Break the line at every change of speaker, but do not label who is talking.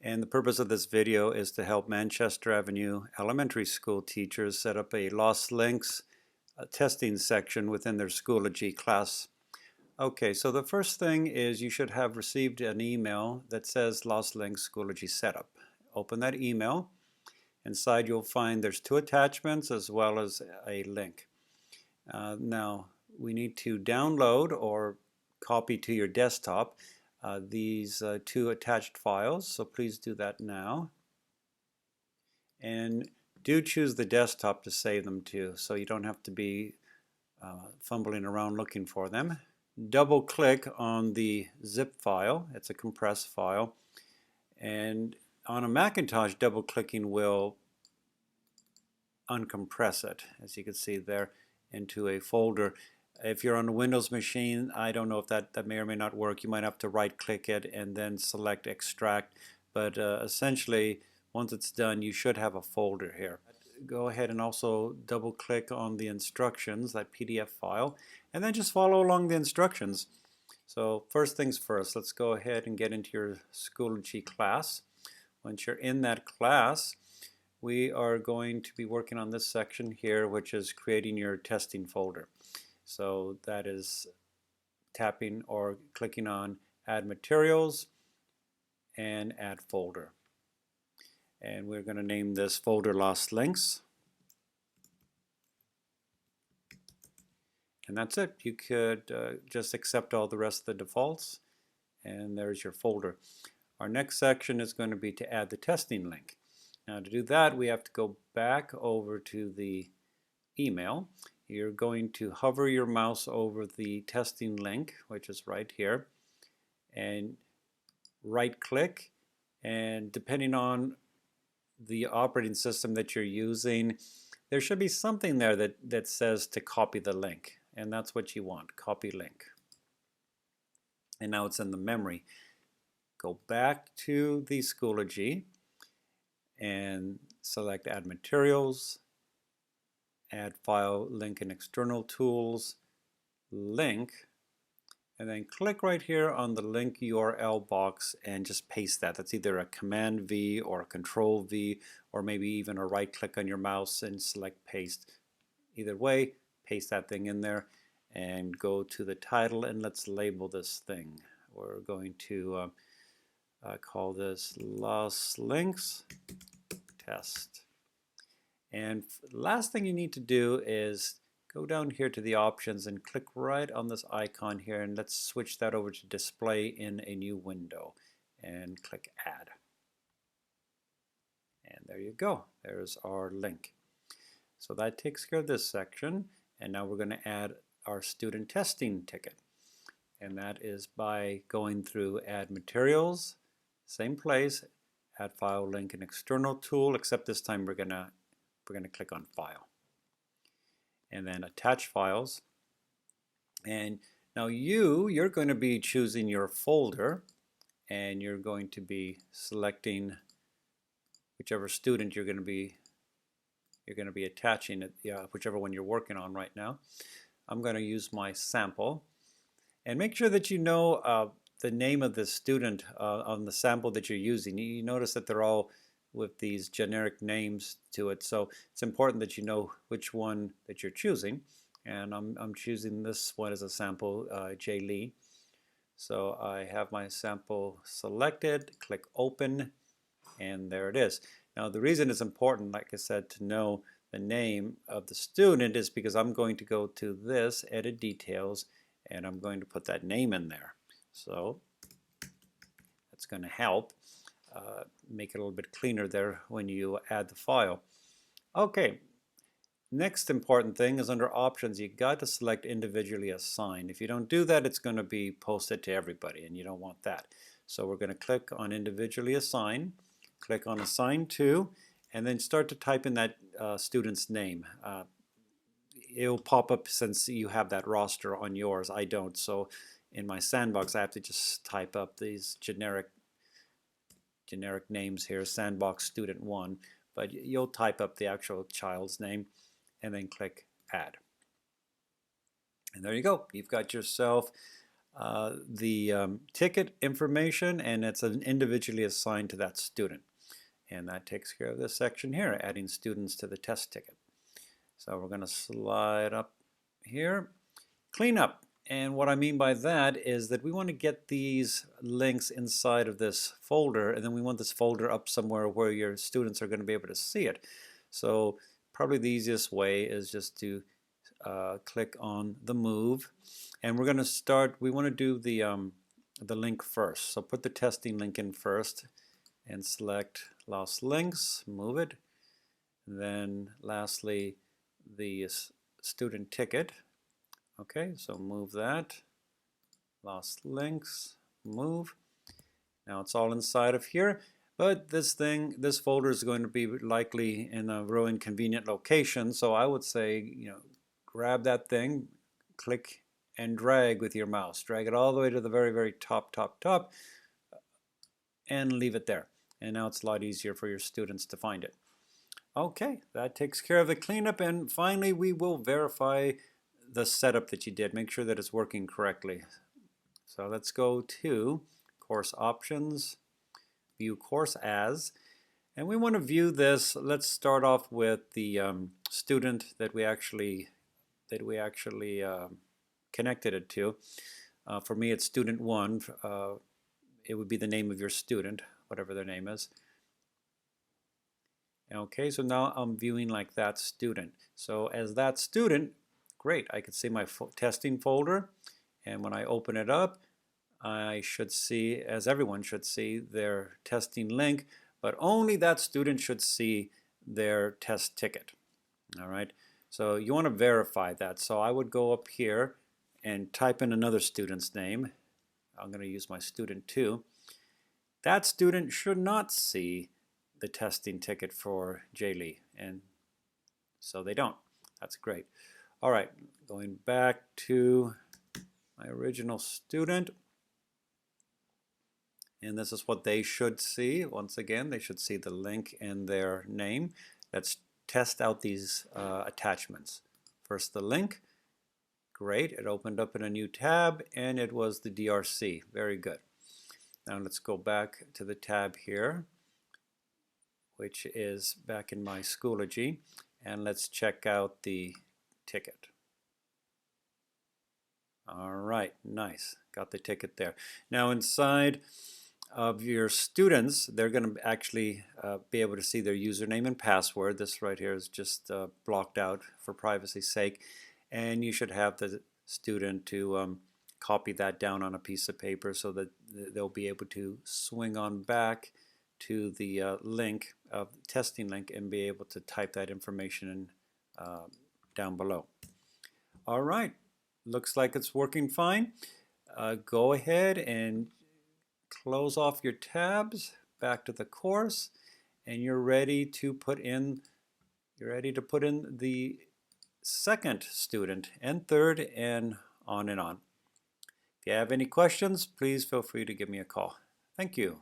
And the purpose of this video is to help Manchester Avenue elementary school teachers set up a Lost Links testing section within their Schoology class. Okay, so the first thing is you should have received an email that says Lost Links Schoology Setup. Open that email. Inside you'll find there's two attachments as well as a link. Now we need to download or copy to your desktop these two attached files, so please do that now. And do choose the desktop to save them to, so you don't have to be fumbling around looking for them. Double click on the zip file. It's a compressed file, and on a Macintosh, double clicking will uncompress it, as you can see there, into a folder. If you're on a Windows machine, I don't know if that may or may not work. You might have to right click it and then select extract, but essentially once it's done you should have a folder here. Go ahead and also double click on the instructions, that PDF file, and then just follow along the instructions. So first things first, let's go ahead and get into your Schoology class. Once you're in that class, we are going to be working on this section here, which is creating your testing folder. So that is tapping or clicking on Add Materials and Add Folder. And we're going to name this folder Lost Links. And that's it. You could just accept all the rest of the defaults, and there's your folder. Our next section is going to be to add the testing link. Now to do that, we have to go back over to the email. You're going to hover your mouse over the testing link, which is right here, and right click, and depending on the operating system that you're using, there should be something there that says to copy the link, and that's what you want, copy link. And now it's in the memory. Go back to the Schoology and select Add Materials, Add File, Link and External Tools, Link, and then click right here on the link URL box and just paste that. That's either a Command V or a Control V, or maybe even a right click on your mouse and select Paste. Either way, paste that thing in there and go to the title, and let's label this thing. We're going to call this Lost Links Test. And last thing you need to do is go down here to the options and click right on this icon here, and let's switch that over to display in a new window and click add. And there you go. There's our link. So that takes care of this section, and now we're going to add our student testing ticket. And that is by going through Add Materials, same place, Add File, Link and External Tool, except this time we're going to click on File. And then Attach Files. And now you're going to be choosing your folder, and you're going to be selecting whichever student you're going to be attaching it, whichever one you're working on right now. I'm going to use my sample, and make sure that you know the name of the student on the sample that you're using. You notice that they're all with these generic names to it, so it's important that you know which one that you're choosing. And I'm choosing this one as a sample, J. Lee. So I have my sample selected, click Open, and there it is. Now the reason it's important, like I said, to know the name of the student is because I'm going to go to this, Edit Details, and I'm going to put that name in there. So that's going to help make it a little bit cleaner there when you add the file. Okay, next important thing is under Options, you got to select Individually Assign. If you don't do that, it's going to be posted to everybody, and you don't want that. So we're going to click on Individually Assign, click on Assign To, and then start to type in that student's name. It'll pop up since you have that roster on yours. I don't, so in my sandbox I have to just type up these generic names here, Sandbox Student 1, but you'll type up the actual child's name and then click Add. And there you go. You've got yourself the ticket information, and it's individually assigned to that student. And that takes care of this section here, adding students to the test ticket. So we're going to slide up here. Cleanup. And what I mean by that is that we want to get these links inside of this folder, and then we want this folder up somewhere where your students are going to be able to see it. So probably the easiest way is just to click on the move, and we're going to start. We want to do the link first. So put the testing link in first and select Lost Links, move it. And then lastly, the student ticket. Okay, so move that. Lost Links, move. Now it's all inside of here. But this folder is going to be likely in a real inconvenient location. So I would say, grab that thing, click and drag with your mouse. Drag it all the way to the very, very top, and leave it there. And now it's a lot easier for your students to find it. Okay, that takes care of the cleanup, and finally we will verify the setup that you did. Make sure that it's working correctly. So let's go to Course Options, View Course As, and we want to view this. Let's start off with the student that we actually connected it to. For me, it's student 1. It would be the name of your student, whatever their name is. Okay, so now I'm viewing like that student. So as that student, great, I can see my testing folder, and when I open it up, I should see, as everyone should see, their testing link, but only that student should see their test ticket. All right, so you want to verify that. So I would go up here and type in another student's name. I'm going to use my student 2. That student should not see the testing ticket for Jay Lee, and so they don't. That's great. All right, going back to my original student, and this is what they should see. Once again, they should see the link and their name. Let's test out these attachments. First, the link. Great, it opened up in a new tab, and it was the DRC. Very good. Now let's go back to the tab here, which is back in my Schoology, and let's check out the ticket. All right, nice. Got the ticket there. Now inside of your students, they're going to actually be able to see their username and password. This right here is just blocked out for privacy's sake, and you should have the student to copy that down on a piece of paper so that they'll be able to swing on back to the link, testing link, and be able to type that information in down below. All right, looks like it's working fine. Go ahead and close off your tabs, back to the course, and you're ready to put in the second student and third, and on and on. If you have any questions, please feel free to give me a call. Thank you.